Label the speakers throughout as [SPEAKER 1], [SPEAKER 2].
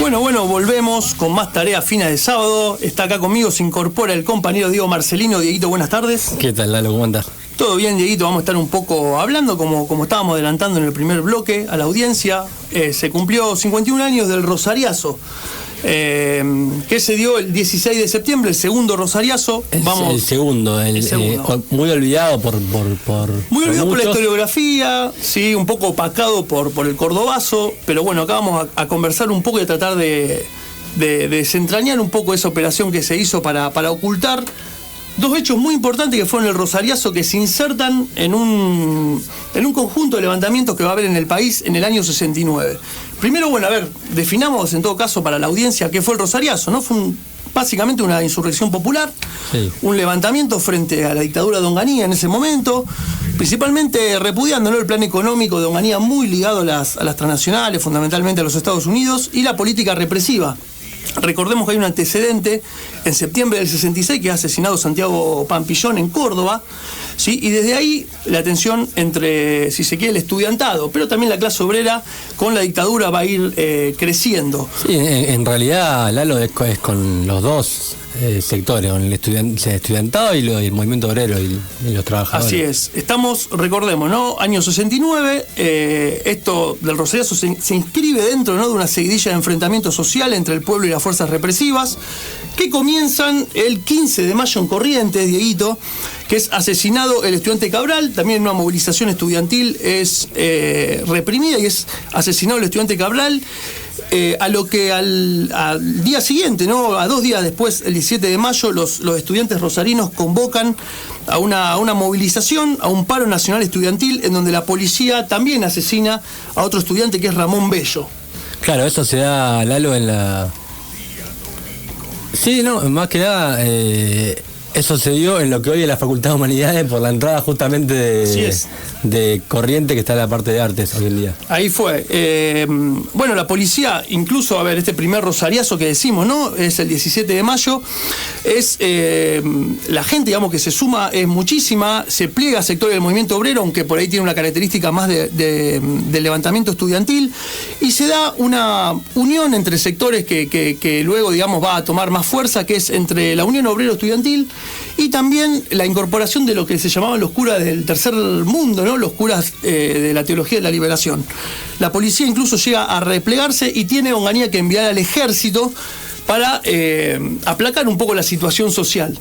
[SPEAKER 1] Bueno, volvemos con más tareas finas de sábado. Está acá conmigo, se incorpora el compañero Diego Marcelino. Dieguito, buenas tardes.
[SPEAKER 2] ¿Qué tal, Lalo? ¿Cómo andás?
[SPEAKER 1] Todo bien, Dieguito, vamos a estar un poco hablando, como estábamos adelantando en el primer bloque, a la audiencia. Se cumplió 51 años del Rosariazo, que se dio el 16 de septiembre, el segundo Rosariazo.
[SPEAKER 2] El segundo. Muy olvidado por
[SPEAKER 1] muy olvidado por la historiografía, sí, un poco opacado por el cordobazo, pero bueno, acá vamos a conversar un poco y a tratar de desentrañar un poco esa operación que se hizo para ocultar dos hechos muy importantes que fueron el Rosariazo, que se insertan en un conjunto de levantamientos que va a haber en el país en el año 69. Primero, definamos en todo caso para la audiencia qué fue el Rosariazo, ¿no? Fue básicamente una insurrección popular, sí. Un levantamiento frente a la dictadura de Onganía en ese momento, principalmente repudiando, ¿no?, el plan económico de Onganía muy ligado a las transnacionales, fundamentalmente a los Estados Unidos, y la política represiva. Recordemos que hay un antecedente en septiembre del 66 que ha asesinado Santiago Pampillón en Córdoba, ¿sí? Y desde ahí la tensión entre, si se quiere, el estudiantado, pero también la clase obrera con la dictadura va a ir creciendo.
[SPEAKER 2] Sí, en realidad, Lalo, es con los dos sectores, con el estudiantado y el movimiento obrero y los trabajadores.
[SPEAKER 1] Así es. Estamos, recordemos, ¿no?, año 69, esto del Rosariazo se inscribe dentro, ¿no?, de una seguidilla de enfrentamiento social entre el pueblo y las fuerzas represivas, que comienzan el 15 de mayo en Corrientes, Dieguito, que es asesinado el estudiante Cabral, también en una movilización estudiantil es reprimida y es asesinado el estudiante Cabral. A lo que al día siguiente, ¿no?, a 2 días después, el 17 de mayo, los estudiantes rosarinos convocan a una movilización, a un paro nacional estudiantil, en donde la policía también asesina a otro estudiante que es Ramón Bello.
[SPEAKER 2] Claro, eso se da, Lalo, en la... Sí, no, más que nada... Eso se dio en lo que hoy es la Facultad de Humanidades por la entrada justamente de Corrientes, que está en la parte de artes hoy en día.
[SPEAKER 1] Ahí fue. La policía, incluso, este primer Rosariazo que decimos, ¿no?, es el 17 de mayo, es la gente, digamos, que se suma es muchísima, se pliega a sectores del movimiento obrero, aunque por ahí tiene una característica más de levantamiento estudiantil, y se da una unión entre sectores que luego, digamos, va a tomar más fuerza, que es entre la Unión Obrero Estudiantil y también la incorporación de lo que se llamaban los curas del tercer mundo, ¿no?, los curas de la teología de la liberación. La policía incluso llega a replegarse y tiene Onganía que enviar al ejército para aplacar un poco la situación social.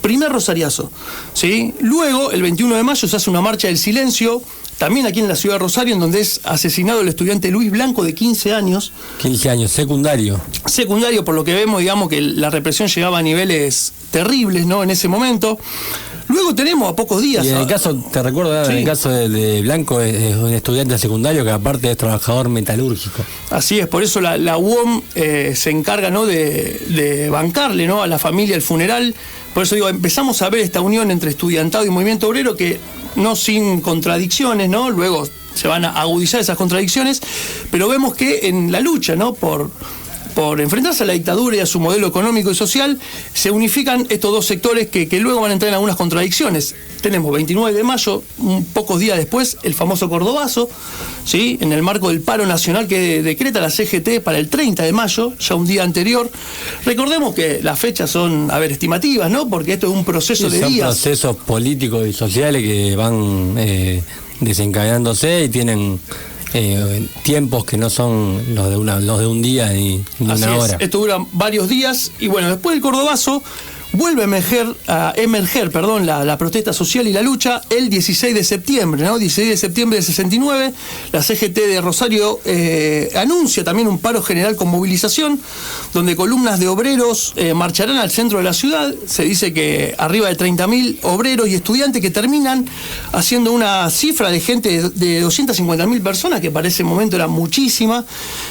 [SPEAKER 1] Primer Rosariazo, ¿sí? Luego, el 21 de mayo, se hace una marcha del silencio, también aquí en la ciudad de Rosario, en donde es asesinado el estudiante Luis Blanco, de 15 años.
[SPEAKER 2] 15 años, secundario.
[SPEAKER 1] Secundario, por lo que vemos, digamos, que la represión llegaba a niveles terribles, ¿no?, en ese momento. Luego tenemos a pocos días...
[SPEAKER 2] Y en el caso, te recuerdo, sí, en el caso de Blanco, es un estudiante secundario que aparte es trabajador metalúrgico.
[SPEAKER 1] Así es, por eso la UOM se encarga, ¿no?, de bancarle, ¿no?, a la familia el funeral. Por eso digo, empezamos a ver esta unión entre estudiantado y movimiento obrero, que no sin contradicciones, ¿no? Luego se van a agudizar esas contradicciones, pero vemos que en la lucha, ¿no?, por enfrentarse a la dictadura y a su modelo económico y social, se unifican estos dos sectores que luego van a entrar en algunas contradicciones. Tenemos 29 de mayo, pocos días después, el famoso cordobazo, ¿sí?, en el marco del paro nacional que decreta la CGT para el 30 de mayo, ya un día anterior. Recordemos que las fechas son, estimativas, ¿no?, porque esto es un proceso de días.
[SPEAKER 2] Son procesos políticos y sociales que van desencadenándose y tienen... tiempos que no son los de un día ni una hora.
[SPEAKER 1] Esto dura varios días y después del cordobazo vuelve a emerger la protesta social y la lucha el 16 de septiembre, ¿no? 16 de septiembre del 69, la CGT de Rosario anuncia también un paro general con movilización, donde columnas de obreros marcharán al centro de la ciudad. Se dice que arriba de 30.000 obreros y estudiantes, que terminan haciendo una cifra de gente de 250.000 personas, que para ese momento era muchísima.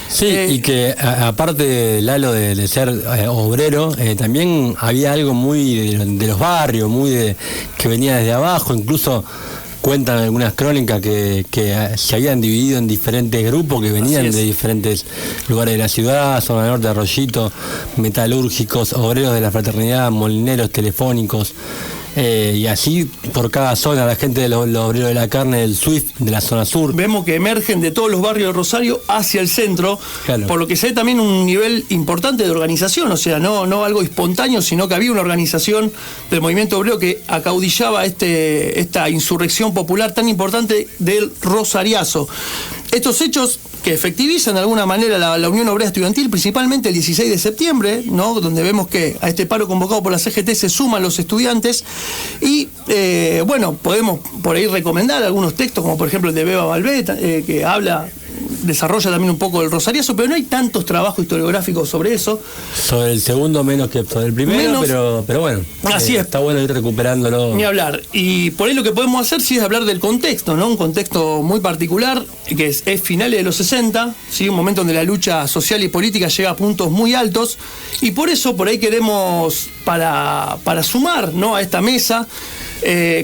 [SPEAKER 2] Sí, y que aparte, Lalo, de ser obrero, también había algo muy de los barrios, que venía desde abajo. Incluso cuentan algunas crónicas que se habían dividido en diferentes grupos que venían de diferentes lugares de la ciudad: zona norte, Arroyito, metalúrgicos, obreros de la fraternidad, molineros telefónicos. y así por cada zona, la gente de los obreros de la carne del SWIFT, de la zona sur.
[SPEAKER 1] Vemos que emergen de todos los barrios de Rosario hacia el centro, claro. Por lo que se ve también un nivel importante de organización, o sea, no algo espontáneo, sino que había una organización del movimiento obrero que acaudillaba esta insurrección popular tan importante del Rosariazo. Estos hechos que efectivizan de alguna manera la Unión Obrera Estudiantil, principalmente el 16 de septiembre, ¿no? Donde vemos que a este paro convocado por la CGT se suman los estudiantes y, bueno, podemos por ahí recomendar algunos textos, como por ejemplo el de Beba Valvé, que desarrolla también un poco el Rosariazo, pero no hay tantos trabajos historiográficos sobre eso.
[SPEAKER 2] Sobre el segundo menos que sobre el primero, pero bueno,
[SPEAKER 1] así es.
[SPEAKER 2] Está bueno ir recuperándolo.
[SPEAKER 1] Ni hablar. Y por ahí lo que podemos hacer sí es hablar del contexto, ¿no? Un contexto muy particular, que es finales de los 60, ¿sí? Un momento donde la lucha social y política llega a puntos muy altos, y por eso por ahí queremos, para sumar, ¿no?, a esta mesa,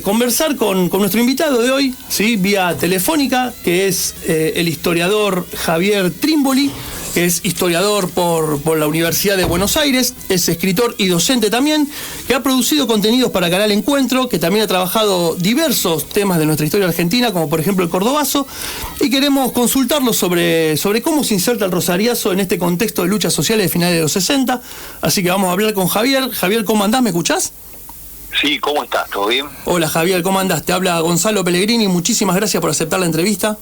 [SPEAKER 1] conversar con nuestro invitado de hoy, ¿sí?, vía telefónica, que es el historiador Javier Trimboli, que es historiador por la Universidad de Buenos Aires, es escritor y docente también, que ha producido contenidos para Canal Encuentro, que también ha trabajado diversos temas de nuestra historia argentina, como por ejemplo el Cordobazo, y queremos consultarlo sobre cómo se inserta el Rosariazo en este contexto de luchas sociales de finales de los 60, así que vamos a hablar con Javier. Javier, ¿cómo andás? ¿Me escuchás?
[SPEAKER 3] Sí, ¿cómo estás? ¿Todo bien?
[SPEAKER 1] Hola Javier, ¿cómo andás? Te habla Gonzalo Pellegrini, muchísimas gracias por aceptar la entrevista.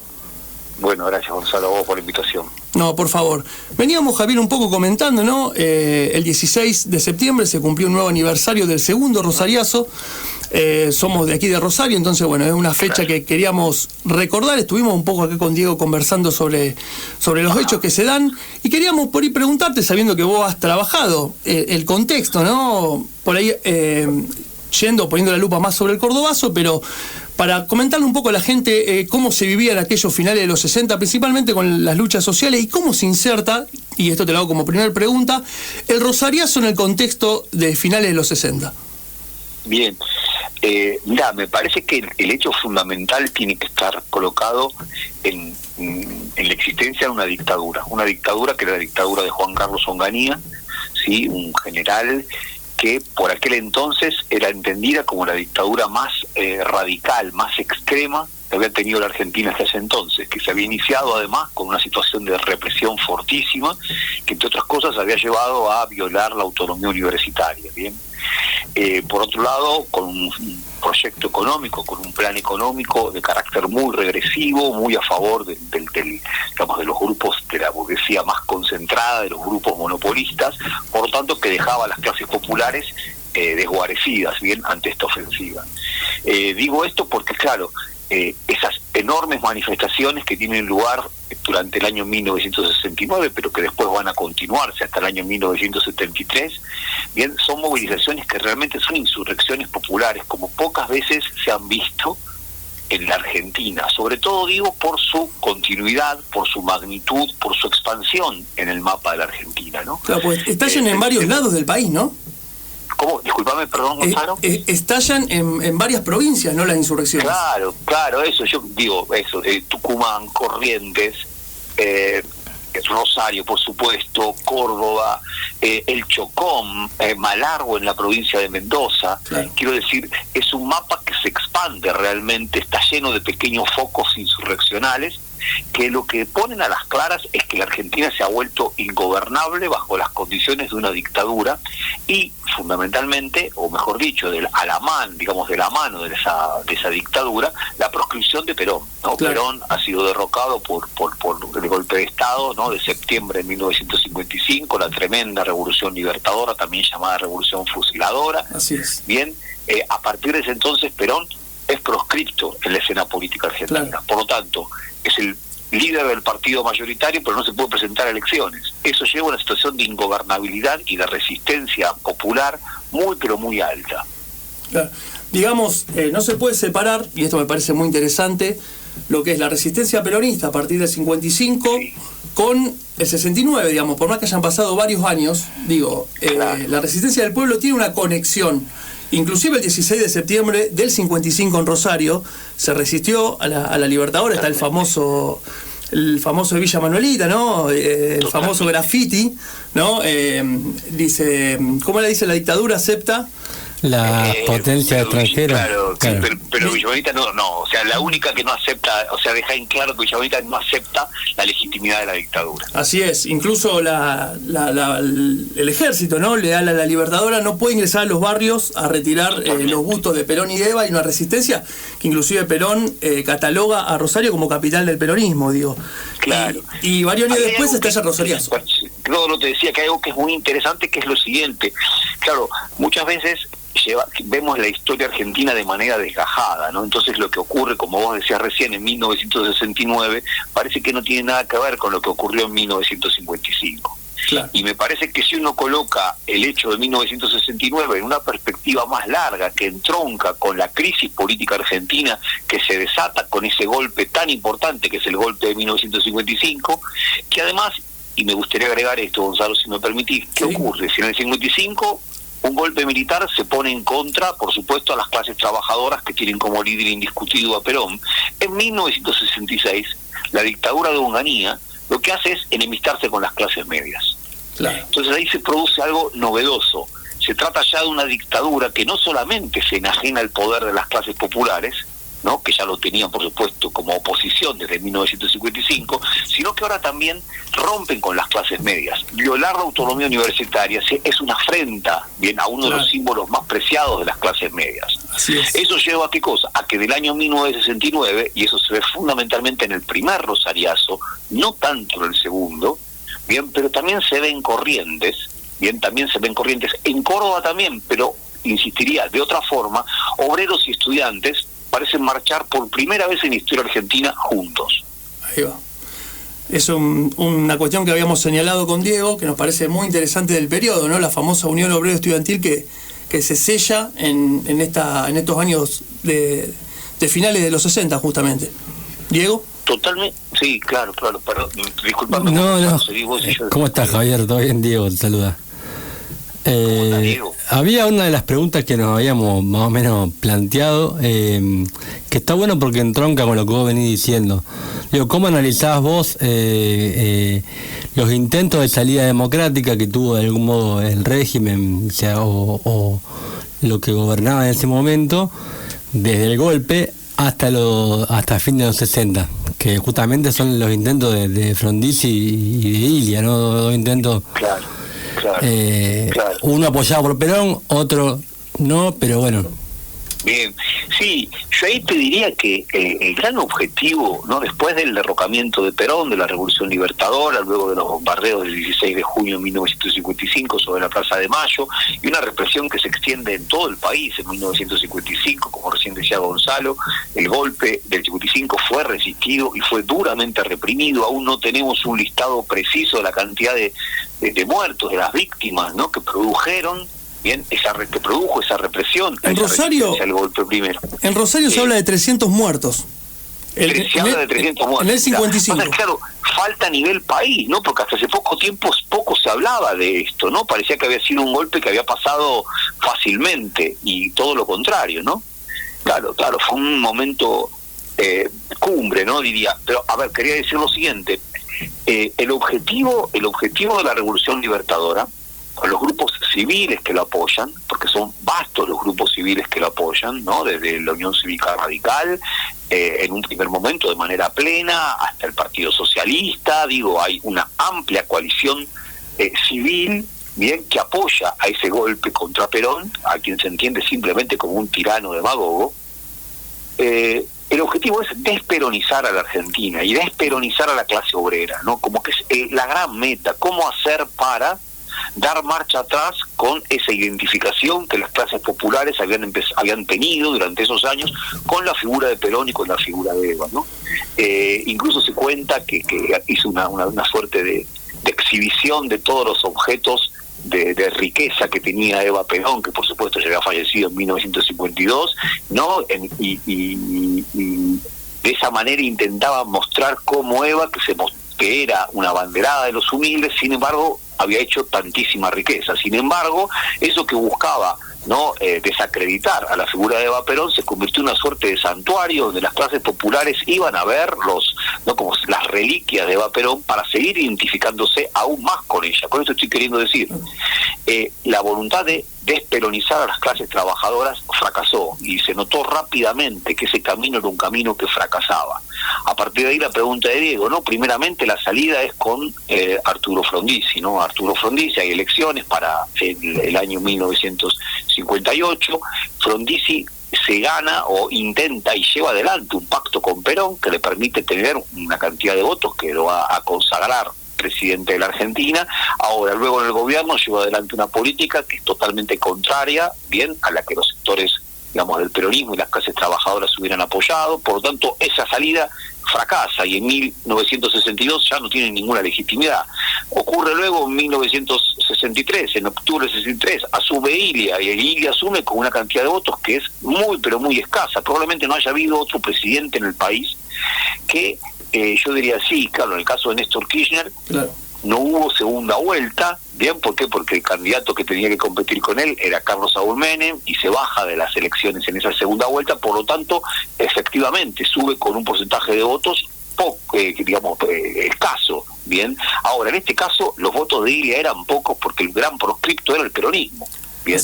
[SPEAKER 3] Bueno, gracias Gonzalo, a vos por la invitación.
[SPEAKER 1] No, por favor. Veníamos, Javier, un poco comentando, ¿no? El 16 de septiembre se cumplió un nuevo aniversario del segundo Rosariazo. Somos de aquí de Rosario, entonces, bueno, es una fecha que queríamos recordar. Estuvimos un poco acá con Diego conversando sobre los hechos que se dan, y queríamos por ahí preguntarte, sabiendo que vos has trabajado el contexto, ¿no? Por ahí poniendo la lupa más sobre el Cordobazo, pero para comentarle un poco a la gente cómo se vivía en aquellos finales de los 60, principalmente con las luchas sociales, y cómo se inserta, y esto te lo hago como primera pregunta, el Rosariazo en el contexto de finales de los 60.
[SPEAKER 3] Bien, mira, me parece que el hecho fundamental tiene que estar colocado en la existencia de una dictadura que era la dictadura de Juan Carlos Onganía, ¿sí?, un general que por aquel entonces era entendida como la dictadura más radical, más extrema que había tenido la Argentina hasta ese entonces, que se había iniciado además con una situación de represión fortísima, que entre otras cosas había llevado a violar la autonomía universitaria, ¿bien? Por otro lado, con un proyecto económico, con un plan económico de carácter muy regresivo, muy a favor digamos, de los grupos de la burguesía más concentrada, de los grupos monopolistas, por lo tanto que dejaba a las clases populares desguarecidas, bien, ante esta ofensiva. Digo esto porque, claro, esas enormes manifestaciones que tienen lugar durante el año 1969, pero que después van a continuarse hasta el año 1973, bien, son movilizaciones que realmente son insurrecciones populares, como pocas veces se han visto en la Argentina, sobre todo digo por su continuidad, por su magnitud, por su expansión en el mapa de la Argentina, ¿no?
[SPEAKER 1] Claro, pues estallan en varios lados del país, ¿no?
[SPEAKER 3] ¿Cómo? Disculpame, perdón, Gonzalo.
[SPEAKER 1] Estallan en varias provincias, ¿no?, las insurrecciones.
[SPEAKER 3] Claro, eso, yo digo eso, Tucumán, Corrientes, Rosario, por supuesto, Córdoba, el Chocón, Malargüe en la provincia de Mendoza. Claro. Quiero decir, es un mapa que se expande realmente, está lleno de pequeños focos insurreccionales, que lo que ponen a las claras es que la Argentina se ha vuelto ingobernable bajo las condiciones de una dictadura, y fundamentalmente, o mejor dicho, de la mano de esa dictadura, la proscripción de Perón, ¿no? Claro. Perón ha sido derrocado por el golpe de Estado, ¿no?, de septiembre de 1955, la tremenda revolución libertadora, también llamada revolución fusiladora.
[SPEAKER 1] Así es.
[SPEAKER 3] Bien, a partir de ese entonces Perón es proscripto en la escena política argentina. Claro. Por lo tanto, es el líder del partido mayoritario, pero no se puede presentar a elecciones. Eso lleva a una situación de ingobernabilidad y de resistencia popular muy, pero muy alta.
[SPEAKER 1] Claro. Digamos, no se puede separar, y esto me parece muy interesante, lo que es la resistencia peronista a partir del 55, sí, con el 69, digamos, por más que hayan pasado varios años, digo, claro, la resistencia del pueblo tiene una conexión. Inclusive el 16 de septiembre del 55 en Rosario se resistió a la Libertadora. Está el famoso de Villa Manuelita, ¿no? El famoso graffiti, ¿no? Dice, ¿cómo le dice? La dictadura acepta
[SPEAKER 2] la potencia extranjera.
[SPEAKER 3] Claro. Sí, pero Villa Bonita no, o sea, la única que no acepta, o sea, deja en claro que Villa Bonita no acepta la legitimidad de la dictadura.
[SPEAKER 1] Así es, incluso el ejército, ¿no? Leal a la Libertadora, no puede ingresar a los barrios a retirar los bustos de Perón y de Eva, y una resistencia que inclusive Perón cataloga a Rosario como capital del peronismo, digo.
[SPEAKER 3] Claro.
[SPEAKER 1] Y varios años después estalla Rosariazo.
[SPEAKER 3] No te decía que hay algo que es muy interesante, que es lo siguiente. Claro, muchas veces vemos la historia argentina de manera desgajada, ¿no? Entonces lo que ocurre, como vos decías recién, en 1969, parece que no tiene nada que ver con lo que ocurrió en 1955. Claro. Y me parece que si uno coloca el hecho de 1969 en una perspectiva más larga, que entronca con la crisis política argentina que se desata con ese golpe tan importante que es el golpe de 1955, que además, y me gustaría agregar esto, Gonzalo, si me permitís, ¿qué ocurre? Si en el 55 un golpe militar se pone en contra, por supuesto, a las clases trabajadoras que tienen como líder indiscutido a Perón, en 1966 la dictadura de Onganía lo que hace es enemistarse con las clases medias. Claro. Entonces ahí se produce algo novedoso. Se trata ya de una dictadura que no solamente se enajena el poder de las clases populares, ¿no?, que ya lo tenían, por supuesto, como oposición desde 1955, sino que ahora también rompen con las clases medias. Violar la autonomía universitaria es una afrenta, bien, a uno de los símbolos más preciados de las clases medias. Así es. Eso lleva a qué cosa? A que del año 1969, y eso se ve fundamentalmente en el primer Rosariazo, no tanto en el segundo, bien, pero también se ven corrientes, en Córdoba también, pero insistiría de otra forma, obreros y estudiantes parecen marchar por primera vez en la historia argentina juntos.
[SPEAKER 1] Ahí va. Es una cuestión que habíamos señalado con Diego, que nos parece muy interesante del periodo, ¿no? La famosa Unión Obrero Estudiantil que se sella en estos años de finales de los 60, justamente. ¿Diego?
[SPEAKER 3] Totalmente, sí, claro, perdón, disculpame.
[SPEAKER 2] No. ¿Cómo estás, Javier? ¿Todo bien? Diego te saluda. Había una de las preguntas que nos habíamos más o menos planteado, que está bueno porque entronca con lo que vos venís diciendo. Digo, ¿cómo analizabas vos los intentos de salida democrática que tuvo de algún modo el régimen, o lo que gobernaba en ese momento, desde el golpe hasta fin de los 60, que justamente son los intentos de Frondizi y de Ilia, ¿no? Dos intentos.
[SPEAKER 3] Claro.
[SPEAKER 2] Uno apoyado por Perón, otro no, pero bueno.
[SPEAKER 3] Bien, sí, yo ahí te diría que el gran objetivo, ¿no?, después del derrocamiento de Perón, de la Revolución Libertadora, luego de los bombardeos del 16 de junio de 1955 sobre la Plaza de Mayo, y una represión que se extiende en todo el país en 1955, como recién decía Gonzalo, el golpe del 55 fue resistido y fue duramente reprimido. Aún no tenemos un listado preciso de la cantidad de muertos, de las víctimas, ¿no?, que produjeron que produjo esa represión.
[SPEAKER 1] En Rosario,
[SPEAKER 3] el golpe primero.
[SPEAKER 1] En Rosario se habla de 300 muertos.
[SPEAKER 3] Se habla de 300 muertos.
[SPEAKER 1] En el 55.
[SPEAKER 3] Claro, claro, falta a nivel país, ¿no? Porque hasta hace poco tiempo poco se hablaba de esto, ¿no? Parecía que había sido un golpe que había pasado fácilmente, y todo lo contrario, ¿no? Claro, fue un momento cumbre, ¿no? Diría. Pero, a ver, quería decir lo siguiente. El objetivo de la Revolución Libertadora, con los grupos civiles que lo apoyan, porque son vastos los grupos civiles que lo apoyan, ¿no?, desde la Unión Cívica Radical, en un primer momento de manera plena, hasta el Partido Socialista. Digo, hay una amplia coalición civil, bien, que apoya a ese golpe contra Perón, a quien se entiende simplemente como un tirano demagogo. El objetivo es desperonizar a la Argentina y desperonizar a la clase obrera, ¿no? Como que es la gran meta, cómo hacer para dar marcha atrás con esa identificación que las clases populares habían tenido durante esos años con la figura de Perón y con la figura de Eva, ¿no? Incluso se cuenta que hizo una suerte de exhibición de todos los objetos de riqueza que tenía Eva Perón, que por supuesto ya había fallecido en 1952, ¿no? Y de esa manera intentaba mostrar cómo Eva, que era una abanderada de los humildes, sin embargo había hecho tantísima riqueza. Sin embargo, eso que buscaba, ¿no?, desacreditar a la figura de Eva Perón, se convirtió en una suerte de santuario donde las clases populares iban a ver ¿no?, como las reliquias de Eva Perón, para seguir identificándose aún más con ella. Con esto estoy queriendo decir, la voluntad de desperonizar a las clases trabajadoras fracasó, y se notó rápidamente que ese camino era un camino que fracasaba. A partir de ahí la pregunta de Diego, ¿no? Primeramente la salida es con Arturo Frondizi, ¿no? Arturo Frondizi, hay elecciones para el año 1958, Frondizi se gana o intenta y lleva adelante un pacto con Perón que le permite tener una cantidad de votos que lo va a consagrar presidente de la Argentina. Ahora, luego en el gobierno lleva adelante una política que es totalmente contraria, bien, a la que los sectores, digamos, del peronismo y las clases trabajadoras hubieran apoyado. Por lo tanto, esa salida fracasa y en 1962 ya no tiene ninguna legitimidad. Ocurre luego en 1963, en octubre de 63, asume Ilia, y el Ilia asume con una cantidad de votos que es muy, pero muy escasa. Probablemente no haya habido otro presidente en el país que, yo diría sí, claro, en el caso de Néstor Kirchner, claro, no hubo segunda vuelta. Bien, ¿por qué? Porque el candidato que tenía que competir con él era Carlos Saúl Menem y se baja de las elecciones en esa segunda vuelta. Por lo tanto, efectivamente sube con un porcentaje de votos escaso. Bien, ahora en este caso los votos de Ilia eran pocos porque el gran proscripto era el peronismo. Bien,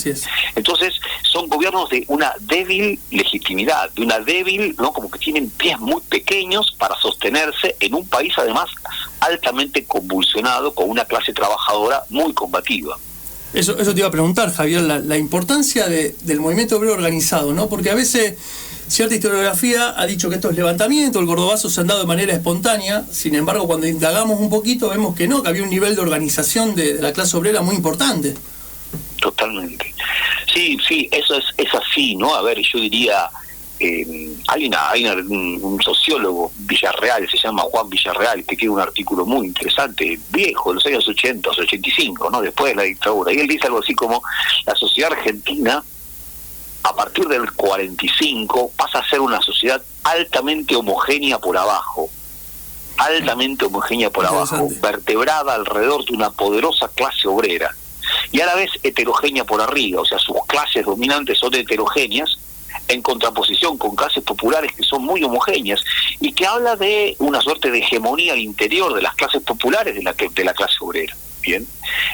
[SPEAKER 3] entonces son gobiernos de una débil legitimidad, de una débil, ¿no? Como que tienen pies muy pequeños para sostenerse en un país además altamente convulsionado, con una clase trabajadora muy combativa.
[SPEAKER 1] Eso te iba a preguntar, Javier, la importancia del movimiento obrero organizado, ¿no? Porque a veces cierta historiografía ha dicho que estos levantamientos, el gordobazo, se han dado de manera espontánea. Sin embargo, cuando indagamos un poquito vemos que no, que había un nivel de organización de la clase obrera muy importante.
[SPEAKER 3] Totalmente. Sí, eso es así, ¿no? A ver, yo diría, hay un sociólogo, Villarreal, se llama Juan Villarreal, que tiene un artículo muy interesante, viejo, de los años 80, 85, ¿no? Después de la dictadura, y él dice algo así como: la sociedad argentina, a partir del 45, pasa a ser una sociedad altamente homogénea por abajo, vertebrada alrededor de una poderosa clase obrera, y a la vez heterogénea por arriba. O sea, sus clases dominantes son heterogéneas, en contraposición con clases populares que son muy homogéneas, y que habla de una suerte de hegemonía al interior de las clases populares de la clase obrera. Bien,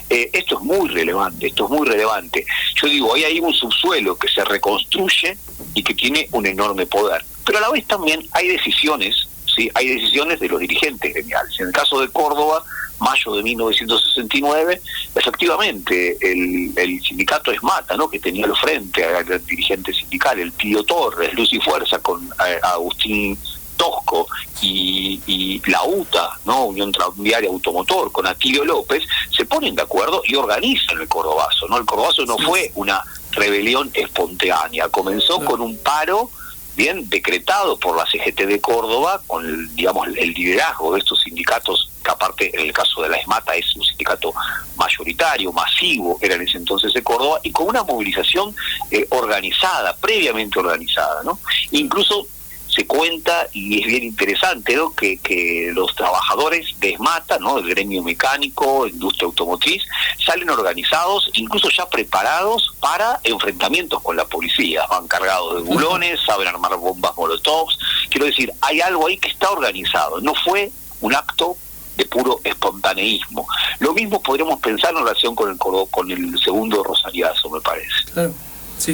[SPEAKER 3] esto es muy relevante. Yo digo, ahí hay un subsuelo que se reconstruye y que tiene un enorme poder, pero a la vez también hay decisiones, ¿sí? Hay decisiones de los dirigentes gremiales. En el caso de Córdoba, mayo de 1969, efectivamente el sindicato ESMATA, ¿no?, que tenía al frente al dirigente sindical, el Tío Torres, Luz y Fuerza, con Agustín Tosco, y la UTA, ¿no?, Unión Tranviaria Automotor, con Atilio López, se ponen de acuerdo y organizan el Cordobazo, ¿no? El Cordobazo no fue una rebelión espontánea, comenzó con un paro bien decretado por la CGT de Córdoba, con el liderazgo de estos sindicatos, que aparte en el caso de la ESMATA es un sindicato mayoritario, masivo, era en ese entonces de Córdoba, y con una movilización organizada, previamente organizada, ¿no? Incluso se cuenta, y es bien interesante, ¿no?, que los trabajadores de ESMATA, ¿no?, el gremio mecánico, industria automotriz, salen organizados, incluso ya preparados para enfrentamientos con la policía. Van cargados de bulones, saben armar bombas molotovs. Quiero decir, hay algo ahí que está organizado, no fue un acto de puro espontaneísmo. Lo mismo podríamos pensar en relación con el segundo rosariazo, me parece.
[SPEAKER 1] Claro. Sí.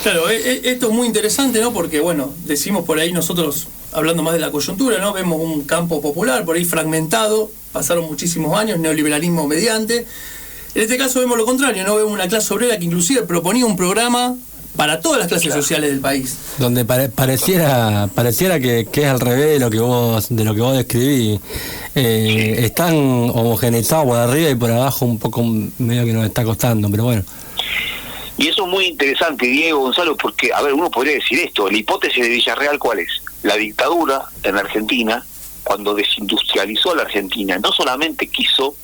[SPEAKER 1] Claro, esto es muy interesante, ¿no? Porque, bueno, decimos por ahí nosotros, hablando más de la coyuntura, ¿no? Vemos un campo popular por ahí fragmentado, pasaron muchísimos años, neoliberalismo mediante. En este caso vemos lo contrario, ¿no? Vemos una clase obrera que inclusive proponía un programa para todas las clases sociales del país. Donde pareciera que es al revés de lo que vos describís. Están homogeneizados por arriba y por abajo, un poco medio que nos está costando, pero bueno.
[SPEAKER 3] Y eso es muy interesante, Diego, Gonzalo, porque, a ver, uno podría decir esto: la hipótesis de Villarreal, ¿cuál es? La dictadura en la Argentina, cuando desindustrializó a la Argentina, no solamente quiso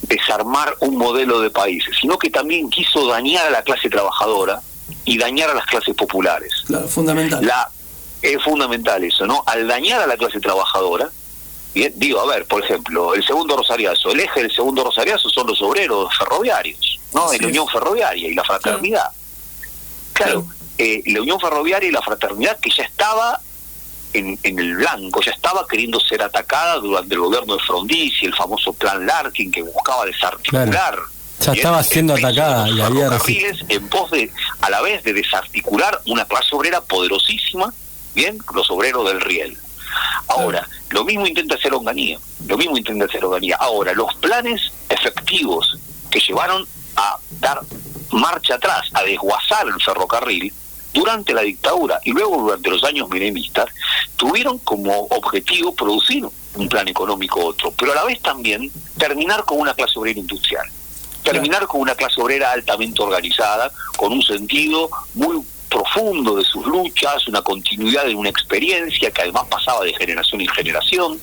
[SPEAKER 3] desarmar un modelo de país, sino que también quiso dañar a la clase trabajadora y dañar a las clases populares.
[SPEAKER 1] Claro, fundamental.
[SPEAKER 3] Es fundamental eso, ¿no? Al dañar a la clase trabajadora, bien, digo, a ver, por ejemplo, el segundo rosariazo, el eje del segundo rosariazo son los obreros ferroviarios, ¿no? Sí. La Unión Ferroviaria y la Fraternidad. Claro, la Unión Ferroviaria y la Fraternidad, que ya estaba en el blanco, ya estaba queriendo ser atacada durante el gobierno de Frondizi, el famoso plan Larkin que buscaba desarticular.
[SPEAKER 2] Claro. Ya estaba siendo atacada y había
[SPEAKER 3] en pos de, a la vez de desarticular una clase obrera poderosísima, bien, los obreros del riel. Ahora, lo mismo intenta hacer Onganía, Ahora, los planes efectivos que llevaron a dar marcha atrás, a desguazar el ferrocarril durante la dictadura y luego durante los años menemistas, tuvieron como objetivo producir un plan económico otro, pero a la vez también terminar con una clase obrera industrial, con una clase obrera altamente organizada, con un sentido muy profundo de sus luchas, una continuidad de una experiencia que además pasaba de generación en generación.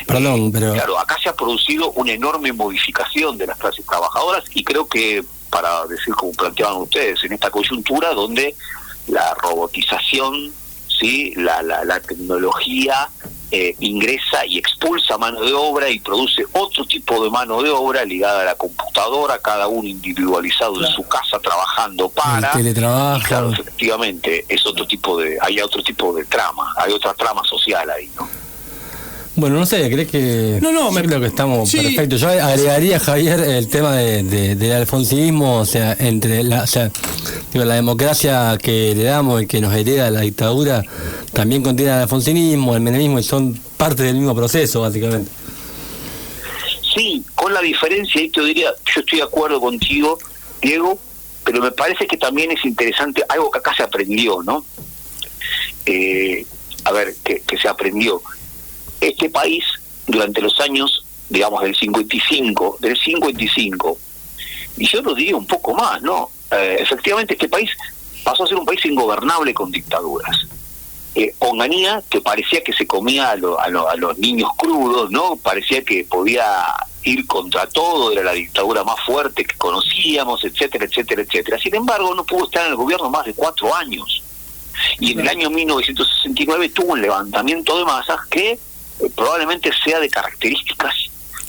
[SPEAKER 3] Claro, acá se ha producido una enorme modificación de las clases trabajadoras y creo que, para decir como planteaban ustedes, en esta coyuntura donde la robotización, ¿sí?, la tecnología ingresa y expulsa mano de obra y produce otro tipo de mano de obra ligada a la computadora, cada uno individualizado en su casa trabajando para
[SPEAKER 2] el teletrabajo.
[SPEAKER 3] Y claro, efectivamente es otro tipo de, hay otro tipo de trama, hay otra trama social ahí, ¿no?
[SPEAKER 2] Bueno, no sé, ¿crees que...? Creo que estamos perfectos. Yo agregaría, Javier, el tema del alfonsinismo, o sea, entre la democracia que le damos y que nos hereda la dictadura, también contiene el alfonsinismo, el menemismo, y son parte del mismo proceso, básicamente.
[SPEAKER 3] Sí, con la diferencia, y te diría, yo estoy de acuerdo contigo, Diego, pero me parece que también es interesante, algo que acá se aprendió, ¿no? Que se aprendió. Este país, durante los años, digamos, del 55, y yo lo diría un poco más, ¿no? Efectivamente, este país pasó a ser un país ingobernable con dictaduras. Onganía, que parecía que se comía a los niños crudos, ¿no? Parecía que podía ir contra todo, era la dictadura más fuerte que conocíamos, etcétera, etcétera, etcétera. Sin embargo, no pudo estar en el gobierno más de 4 años. Y en el año 1969 tuvo un levantamiento de masas que probablemente sea de características,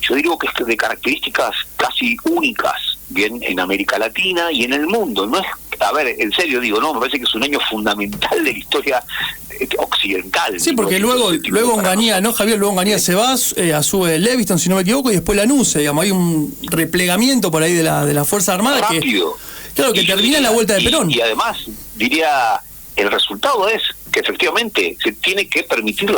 [SPEAKER 3] yo digo que es de características casi únicas, bien, en América Latina y en el mundo. No es, a ver, en serio digo, no, me parece que es un año fundamental de la historia occidental.
[SPEAKER 1] Sí, porque luego Onganía, ¿no, Javier? Luego Onganía se va, sube Leviston, si no me equivoco, y después Lanuse, digamos, hay un replegamiento por ahí de la Fuerza Armada
[SPEAKER 3] rápido,
[SPEAKER 1] que termina en la vuelta de Perón.
[SPEAKER 3] Y además, diría, el resultado es que efectivamente se tiene que permitir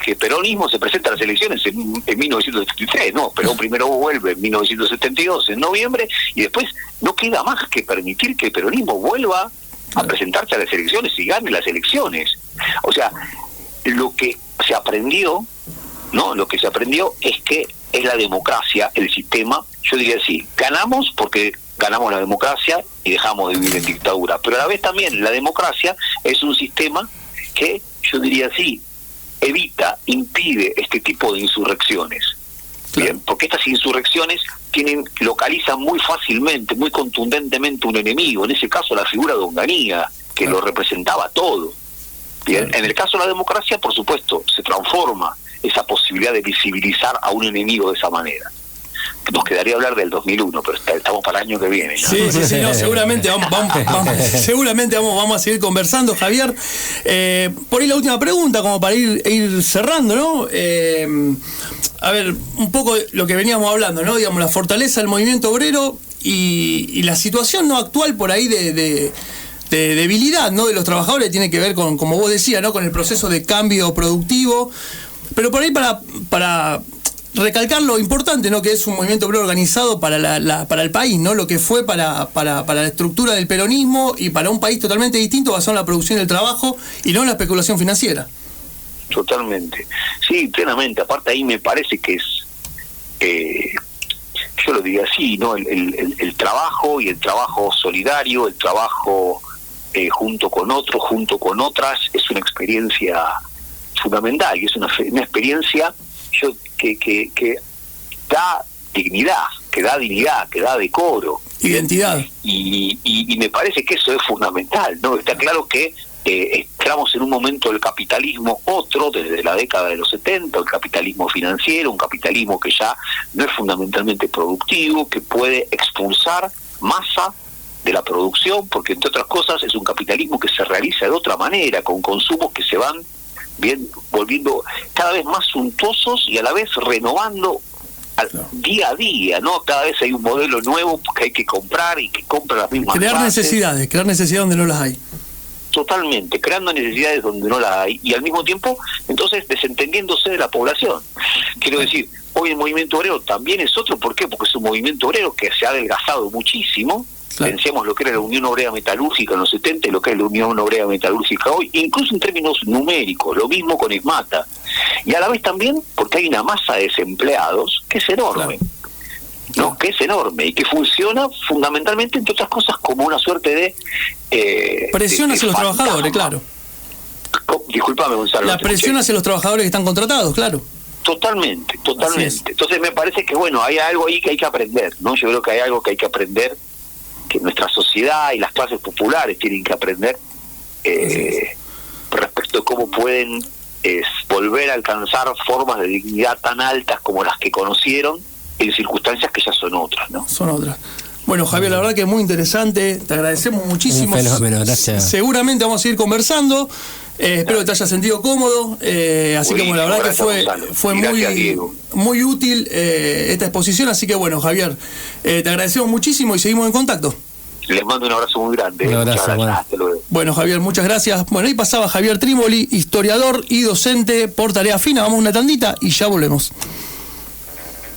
[SPEAKER 3] que el peronismo se presente a las elecciones en 1973, no, Perón primero vuelve en 1972, en noviembre, y después no queda más que permitir que el peronismo vuelva a presentarse a las elecciones y gane las elecciones. O sea, lo que se aprendió, ¿no? Lo que se aprendió es que es la democracia, el sistema, yo diría así, ganamos porque ganamos la democracia y dejamos de vivir en dictadura, pero a la vez también la democracia es un sistema que, yo diría así, impide este tipo de insurrecciones. Bien, porque estas insurrecciones localizan muy fácilmente, muy contundentemente un enemigo, en ese caso la figura de Onganía, que lo representaba todo. Bien, en el caso de la democracia, por supuesto, se transforma esa posibilidad de visibilizar a un enemigo de esa manera. Nos quedaría hablar del 2001, pero estamos para el año que viene, ¿no?
[SPEAKER 1] Sí, no, seguramente vamos a seguir conversando, Javier. Por ahí la última pregunta, como para ir cerrando, ¿no? A ver, un poco lo que veníamos hablando, ¿no? Digamos, la fortaleza del movimiento obrero y la situación no actual por ahí de debilidad, ¿no?, de los trabajadores, tiene que ver con, como vos decías, ¿no?, con el proceso de cambio productivo, pero por ahí para recalcar lo importante, ¿no?, que es un movimiento obrero organizado para el país, ¿no?, lo que fue para la estructura del peronismo y para un país totalmente distinto basado en la producción del trabajo y no en la especulación financiera.
[SPEAKER 3] Totalmente, sí, plenamente. Aparte ahí me parece que es, yo lo diría así, ¿no?, el trabajo y el trabajo solidario, el trabajo junto con otros, junto con otras, es una experiencia fundamental y es una experiencia que da dignidad, que da decoro,
[SPEAKER 1] identidad,
[SPEAKER 3] y me parece que eso es fundamental, ¿no? Está claro que estamos en un momento del capitalismo otro, desde la década de los 70, el capitalismo financiero, un capitalismo que ya no es fundamentalmente productivo, que puede expulsar masa de la producción, porque entre otras cosas es un capitalismo que se realiza de otra manera, con consumos que se van volviendo cada vez más suntuosos y a la vez renovando día a día, ¿no? Cada vez hay un modelo nuevo que hay que comprar y que compra las mismas
[SPEAKER 1] crear
[SPEAKER 3] bases.
[SPEAKER 1] crear necesidades donde no las hay.
[SPEAKER 3] Totalmente, creando necesidades donde no las hay y al mismo tiempo, entonces, desentendiéndose de la población. Quiero decir, hoy el movimiento obrero también es otro, ¿por qué? Porque es un movimiento obrero que se ha adelgazado muchísimo. Claro. Pensemos lo que era la Unión Obrera Metalúrgica en los 70 y lo que es la Unión Obrera Metalúrgica hoy, incluso en términos numéricos, lo mismo con ESMATA. Y a la vez también porque hay una masa de desempleados que es enorme. Claro. ¿No? Que es enorme y que funciona fundamentalmente, entre otras cosas, como una suerte de
[SPEAKER 1] presión hacia los trabajadores, claro.
[SPEAKER 3] Disculpame, Gonzalo.
[SPEAKER 1] La presión hacia los trabajadores que están contratados, claro.
[SPEAKER 3] Totalmente. Entonces me parece que, bueno, hay algo ahí que hay que aprender, ¿no? Yo creo que hay algo que hay que aprender, que nuestra sociedad y las clases populares tienen que aprender respecto de cómo pueden volver a alcanzar formas de dignidad tan altas como las que conocieron en circunstancias que ya son otras, ¿no?
[SPEAKER 1] Son otras. Bueno, Javier, la verdad que es muy interesante, te agradecemos muchísimo.
[SPEAKER 2] Un fenómeno, gracias.
[SPEAKER 1] Seguramente vamos a seguir conversando, espero que te hayas sentido cómodo, así que bueno, la verdad que fue muy útil esta exposición, así que bueno, Javier, te agradecemos muchísimo y seguimos en contacto.
[SPEAKER 3] Les mando un abrazo muy grande.
[SPEAKER 2] Un abrazo,
[SPEAKER 1] bueno, Javier, muchas gracias. Bueno, ahí pasaba Javier Trímoli, historiador y docente por Tarea Fina. Vamos a una tandita y ya volvemos.